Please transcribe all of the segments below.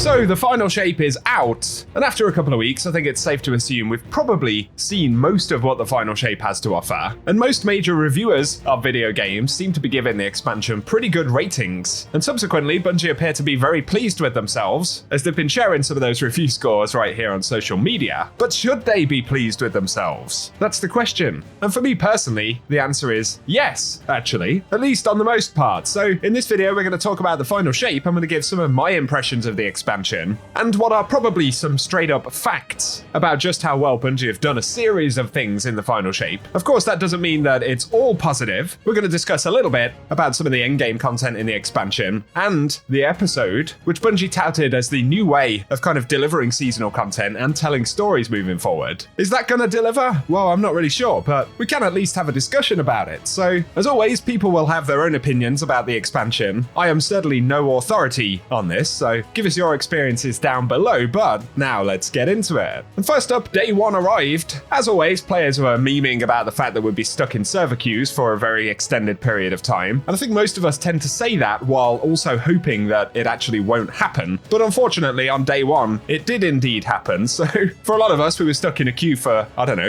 So the final shape is out, and after a couple of weeks, I think it's safe to assume we've probably seen most of what the final shape has to offer. And most major reviewers of video games seem to be giving the expansion pretty good ratings. And subsequently, Bungie appear to be very pleased with themselves, as they've been sharing some of those review scores right here on social media. But should they be pleased with themselves? That's the question. And for me personally, the answer is yes, actually, at least on the most part. So in this video, we're going to talk about the final shape. I'm going to give some of my impressions of the expansion and what are probably some straight up facts about just how well Bungie have done a series of things in the final shape. Of course, that doesn't mean that it's all positive. We're going to discuss a little bit about some of the endgame content in the expansion and the episode, which Bungie touted as the new way of kind of delivering seasonal content and telling stories moving forward. Is that going to deliver? Well, I'm not really sure, but we can at least have a discussion about it. So, as always, people will have their own opinions about the expansion. I am certainly no authority on this, so give us your experiences down below, but now let's get into it. And first up, day one arrived. As always, players were memeing about the fact that we'd be stuck in server queues for a very extended period of time, and I think most of us tend to say that while also hoping that it actually won't happen. But unfortunately, on day one, it did indeed happen, so for a lot of us, we were stuck in a queue for,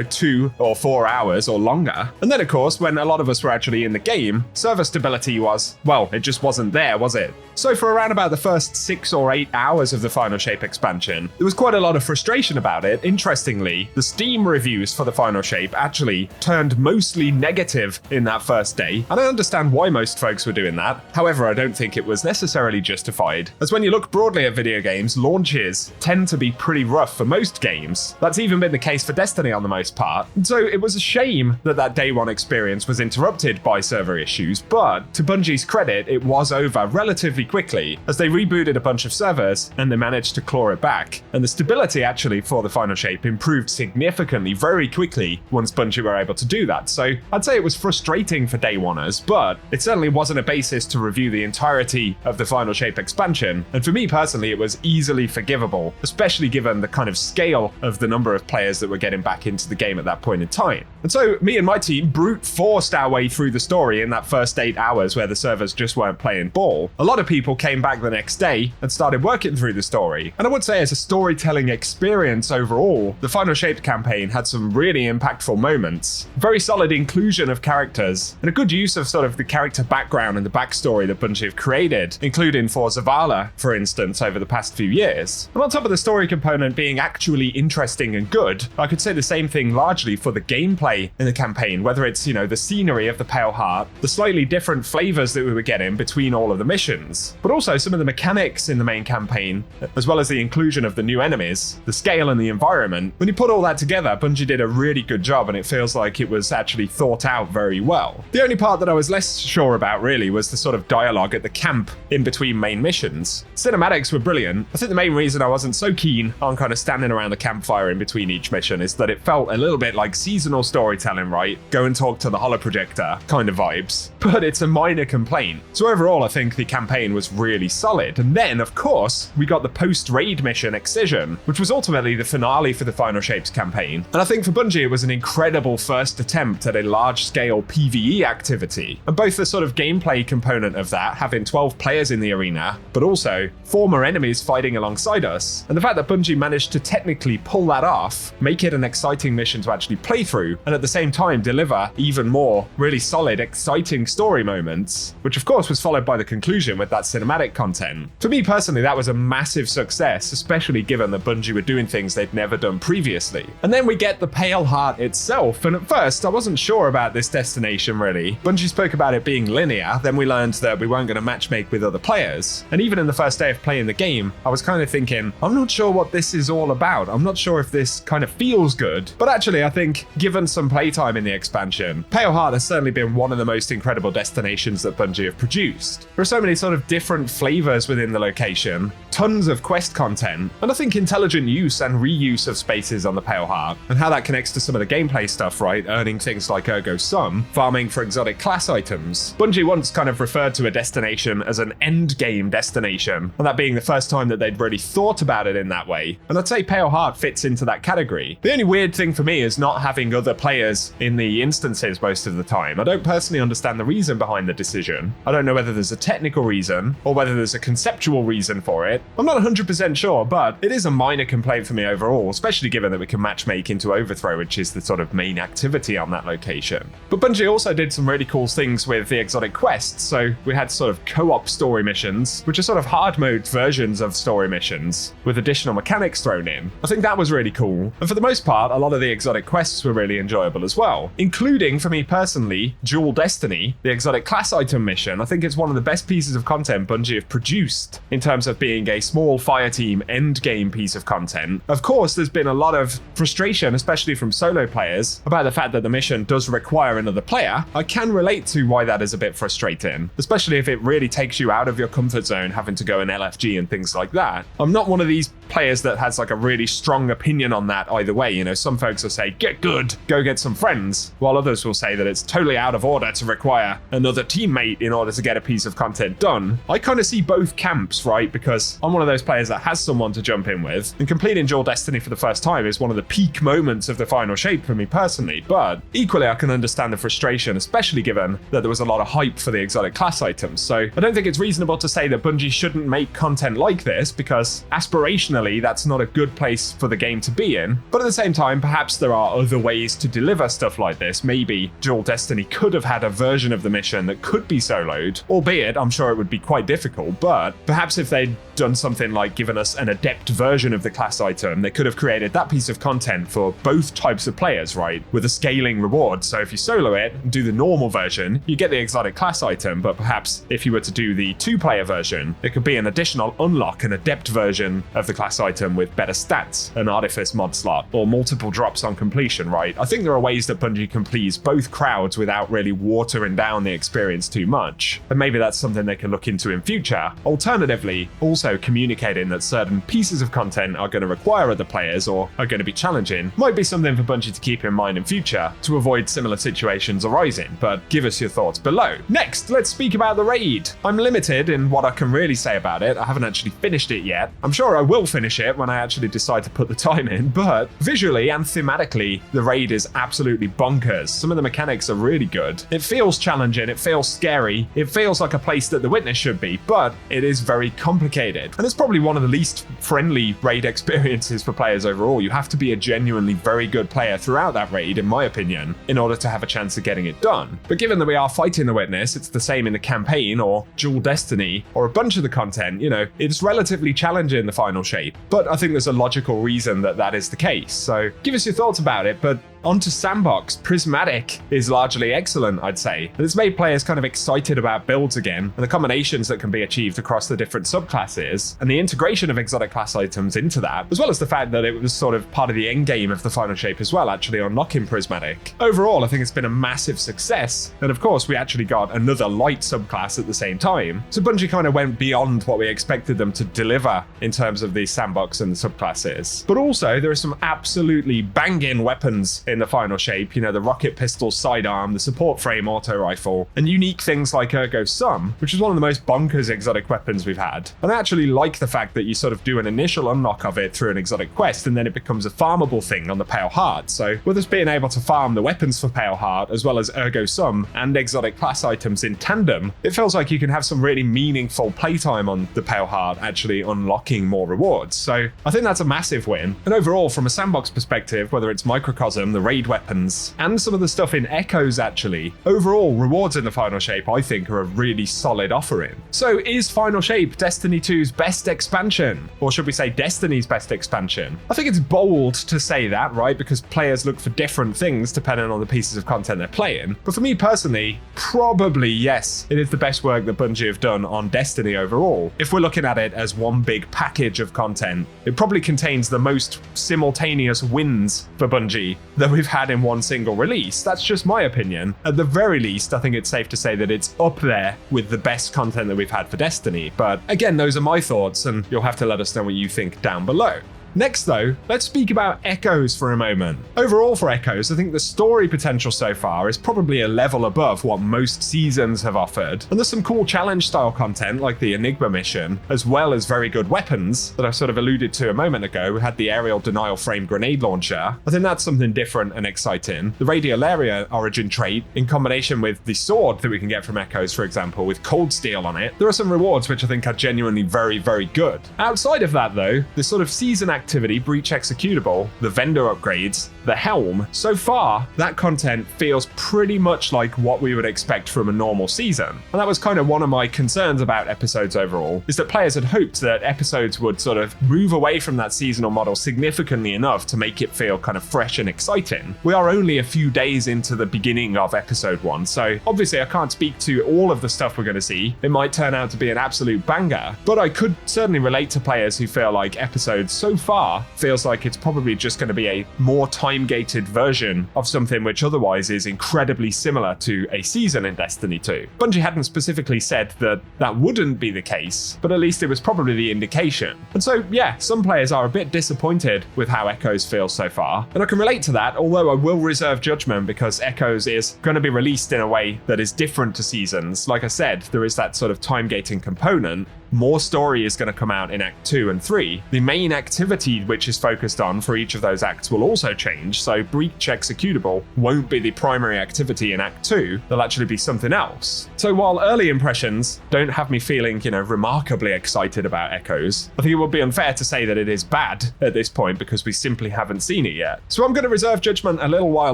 2 or 4 hours or longer. And then, of course, when a lot of us were actually in the game, server stability was, well, it just wasn't there, was it? So for around about the first 6 or 8 hours of the final shape expansion, there was quite a lot of frustration about it. Interestingly, the Steam reviews for the final shape actually turned mostly negative in that first day, and I understand why most folks were doing that. However, I don't think it was necessarily justified, as when you look broadly at video games, launches tend to be pretty rough for most games. That's even been the case for Destiny on the most part, and so it was a shame that that day one experience was interrupted by server issues, but to Bungie's credit, it was over relatively quickly, as they rebooted a bunch of servers and they managed to claw it back. And the stability actually for the final shape improved significantly very quickly once Bungie were able to do that. So I'd say it was frustrating for day oneers, but it certainly wasn't a basis to review the entirety of the final shape expansion. And for me personally, it was easily forgivable, especially given the kind of scale of the number of players that were getting back into the game at that point in time. And so me and my team brute forced our way through the story in that first 8 hours where the servers just weren't playing ball. A lot of people came back the next day and started working through the story. And I would say as a storytelling experience overall, the final shape campaign had some really impactful moments, very solid inclusion of characters, and a good use of sort of the character background and the backstory that Bungie have created, including for Zavala, for instance, over the past few years. And on top of the story component being actually interesting and good, I could say the same thing largely for the gameplay in the campaign, whether it's, the scenery of the Pale Heart, the slightly different flavors that we were getting between all of the missions, but also some of the mechanics in the main campaign, as well as the inclusion of the new enemies, the scale and the environment. When you put all that together, Bungie did a really good job, and it feels like it was actually thought out very well. The only part that I was less sure about really was the sort of dialogue at the camp in between main missions. Cinematics were brilliant. I think the main reason I wasn't so keen on kind of standing around the campfire in between each mission is that it felt a little bit like seasonal storytelling, right? Go and talk to the holoprojector kind of vibes. But it's a minor complaint. So overall, I think the campaign was really solid. And then, of course, we got the post-raid mission Excision, which was ultimately the finale for the Final Shapes campaign. And I think for Bungie, it was an incredible first attempt at a large-scale PvE activity. And both the sort of gameplay component of that, having 12 players in the arena, but also former enemies fighting alongside us, and the fact that Bungie managed to technically pull that off, make it an exciting mission to actually play through, and at the same time deliver even more really solid, exciting story moments, which of course was followed by the conclusion with that cinematic content. For me personally, that was a massive success, especially given that Bungie were doing things they'd never done previously. And then we get the Pale Heart itself, and at first I wasn't sure about this destination really. Bungie spoke about it being linear, then we learned that we weren't going to matchmake with other players. And even in the first day of playing the game, I was kind of thinking, I'm not sure what this is all about. I'm not sure if this kind of feels good. But actually, I think given some playtime in the expansion, Pale Heart has certainly been one of the most incredible destinations that Bungie have produced. There are so many sort of different flavors within the location, tons of quest content, and I think intelligent use and reuse of spaces on the Pale Heart, and how that connects to some of the gameplay stuff, right? Earning things like Ergo Sum, farming for exotic class items. Bungie once kind of referred to a destination as an end game destination, and that being the first time that they'd really thought about it in that way. And I'd say Pale Heart fits into that category. The only weird thing for me is not having other players in the instances most of the time. I don't personally understand the reason behind the decision. I don't know whether there's a technical reason or whether there's a conceptual reason for it, I'm not 100% sure, but it is a minor complaint for me overall, especially given that we can matchmake into Overthrow, which is the sort of main activity on that location. But Bungie also did some really cool things with the exotic quests, so we had sort of co-op story missions, which are sort of hard mode versions of story missions, with additional mechanics thrown in. I think that was really cool, and for the most part, a lot of the exotic quests were really enjoyable as well, including, for me personally, Dual Destiny, the exotic class item mission. I think it's one of the best pieces of content Bungie have produced in terms of being a small fireteam endgame piece of content. Of course, there's been a lot of frustration, especially from solo players, about the fact that the mission does require another player. I can relate to why that is a bit frustrating, especially if it really takes you out of your comfort zone having to go in LFG and things like that. I'm not one of these players that has like a really strong opinion on that either way. You know, some folks will say, get good, go get some friends, while others will say that it's totally out of order to require another teammate in order to get a piece of content done. I kind of see both camps, right? Because I'm one of those players that has someone to jump in with, and completing Dual Destiny for the first time is one of the peak moments of the final shape for me personally, but equally I can understand the frustration, especially given that there was a lot of hype for the exotic class items. So I don't think it's reasonable to say that Bungie shouldn't make content like this, because aspirationally that's not a good place for the game to be in. But at the same time, perhaps there are other ways to deliver stuff like this. Maybe Dual Destiny could have had a version of the mission that could be soloed, albeit I'm sure it would be quite difficult, but perhaps if they'd done something like given us an adept version of the class item, they could have created that piece of content for both types of players, right? With a scaling reward. So if you solo it and do the normal version, you get the exotic class item, but perhaps if you were to do the 2-player version, it could be an additional unlock, an adept version of the class item with better stats, an artifice mod slot, or multiple drops on completion, right? I think there are ways that Bungie can please both crowds without really watering down the experience too much, and maybe that's something they can look into in future. Alternatively, also communicating that certain pieces of content are going to require other players or are going to be challenging might be something for Bungie to keep in mind in future to avoid similar situations arising, but give us your thoughts below. Next, let's speak about the raid. I'm limited in what I can really say about it. I haven't actually finished it yet. I'm sure I will finish it when I actually decide to put the time in, but visually and thematically, the raid is absolutely bonkers. Some of the mechanics are really good. It feels challenging, it feels scary, it feels like a place that the Witness should be, but it is very complicated. And it's probably one of the least friendly raid experiences for players overall. You have to be a genuinely very good player throughout that raid, in my opinion, in order to have a chance of getting it done. But given that we are fighting the Witness, it's the same in the campaign or Dual Destiny or a bunch of the content, you know, it's relatively challenging the final shape. But I think there's a logical reason that that is the case. So give us your thoughts about it, but onto Sandbox. Prismatic is largely excellent, I'd say. And it's made players kind of excited about builds again, and the combinations that can be achieved across the different subclasses, and the integration of exotic class items into that, as well as the fact that it was sort of part of the end game of the final shape as well, actually unlocking Prismatic. Overall, I think it's been a massive success, and of course we actually got another light subclass at the same time. So Bungie kind of went beyond what we expected them to deliver in terms of the Sandbox and the subclasses. But also, there are some absolutely banging weapons in the final shape, you know, the rocket pistol sidearm, the support frame auto rifle, and unique things like Ergo Sum, which is one of the most bonkers exotic weapons we've had. And I actually like the fact that you sort of do an initial unlock of it through an exotic quest, and then it becomes a farmable thing on the Pale Heart. So with us being able to farm the weapons for Pale Heart, as well as Ergo Sum and exotic class items in tandem, it feels like you can have some really meaningful playtime on the Pale Heart, actually unlocking more rewards. So I think that's a massive win. And overall, from a Sandbox perspective, whether it's Microcosm, the raid weapons, and some of the stuff in Echoes actually, overall rewards in the final shape I think are a really solid offering. So is final shape Destiny 2's best expansion? Or should we say Destiny's best expansion? I think it's bold to say that, right? Because players look for different things depending on the pieces of content they're playing. But for me personally, probably yes, it is the best work that Bungie have done on Destiny overall. If we're looking at it as one big package of content, it probably contains the most simultaneous wins for Bungie that we've had in one single release. That's just my opinion. At the very least, I think it's safe to say that it's up there with the best content that we've had for Destiny. But again, those are my thoughts, and you'll have to let us know what you think down below. Next though, let's speak about Echoes for a moment. Overall for Echoes, I think the story potential so far is probably a level above what most seasons have offered, and there's some cool challenge style content like the Enigma mission, as well as very good weapons that I sort of alluded to a moment ago. We had the aerial denial frame grenade launcher. I think that's something different and exciting. The Radiolaria origin trait, in combination with the sword that we can get from Echoes, for example, with cold steel on it, there are some rewards which I think are genuinely very, very good. Outside of that though, the sort of season activity, Breach executable, the vendor upgrades, the helm, so far that content feels pretty much like what we would expect from a normal season. And that was kind of one of my concerns about episodes overall, is that players had hoped that episodes would sort of move away from that seasonal model significantly enough to make it feel kind of fresh and exciting. We are only a few days into the beginning of episode 1, so obviously I can't speak to all of the stuff we're going to see. It might turn out to be an absolute banger, but I could certainly relate to players who feel like episodes so far feels like it's probably just going to be a more time-gated version of something which otherwise is incredibly similar to a season in Destiny 2. Bungie hadn't specifically said that that wouldn't be the case, but at least it was probably the indication. And so yeah, some players are a bit disappointed with how Echoes feels so far, and I can relate to that, although I will reserve judgment because Echoes is going to be released in a way that is different to seasons. Like I said, there is that sort of time-gating component. More story is going to come out in Act 2 and 3. The main activity which is focused on for each of those acts will also change, so Breach executable won't be the primary activity in Act 2, there'll actually be something else. So while early impressions don't have me feeling, remarkably excited about Echoes, I think it would be unfair to say that it is bad at this point because we simply haven't seen it yet. So I'm going to reserve judgment a little while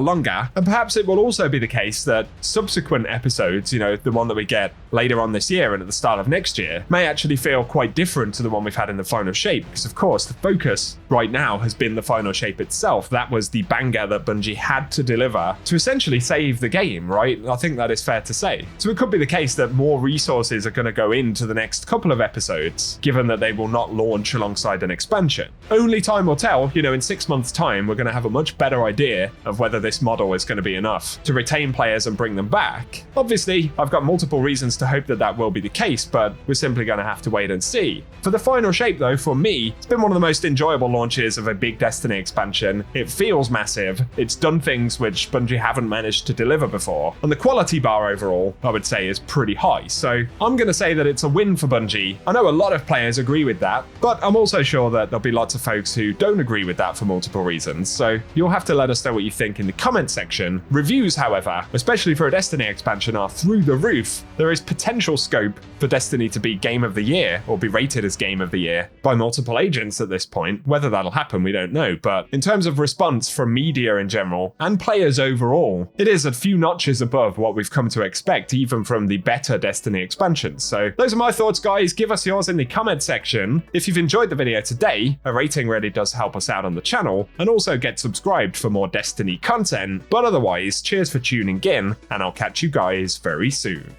longer, and perhaps it will also be the case that subsequent episodes, the one that we get later on this year and at the start of next year, may actually feel quite different to the one we've had in the final shape, because of course the focus right now has been the final shape itself. That was the banger that Bungie had to deliver to essentially save the game, right? I think that is fair to say. So it could be the case that more resources are going to go into the next couple of episodes, given that they will not launch alongside an expansion. Only time will tell. In 6 months' time, we're going to have a much better idea of whether this model is going to be enough to retain players and bring them back. Obviously, I've got multiple reasons to hope that that will be the case, but we're simply going to have to wait and see. For the final shape though, for me, it's been one of the most enjoyable launches of a big Destiny expansion. It feels massive, it's done things which Bungie haven't managed to deliver before, and the quality bar overall, I would say, is pretty high. So I'm going to say that it's a win for Bungie. I know a lot of players agree with that, but I'm also sure that there'll be lots of folks who don't agree with that for multiple reasons, so you'll have to let us know what you think in the comment section. Reviews, however, especially for a Destiny expansion, are through the roof. There is potential scope for Destiny to be Game of the Year, or be rated as Game of the Year by multiple agents at this point. Whether that'll happen, we don't know, but in terms of response from media in general, and players overall, it is a few notches above what we've come to expect, even from the better Destiny expansions. So those are my thoughts, guys. Give us yours in the comment section. If you've enjoyed the video today, a rating really does help us out on the channel, and also get subscribed for more Destiny content. But otherwise, cheers for tuning in, and I'll catch you guys very soon.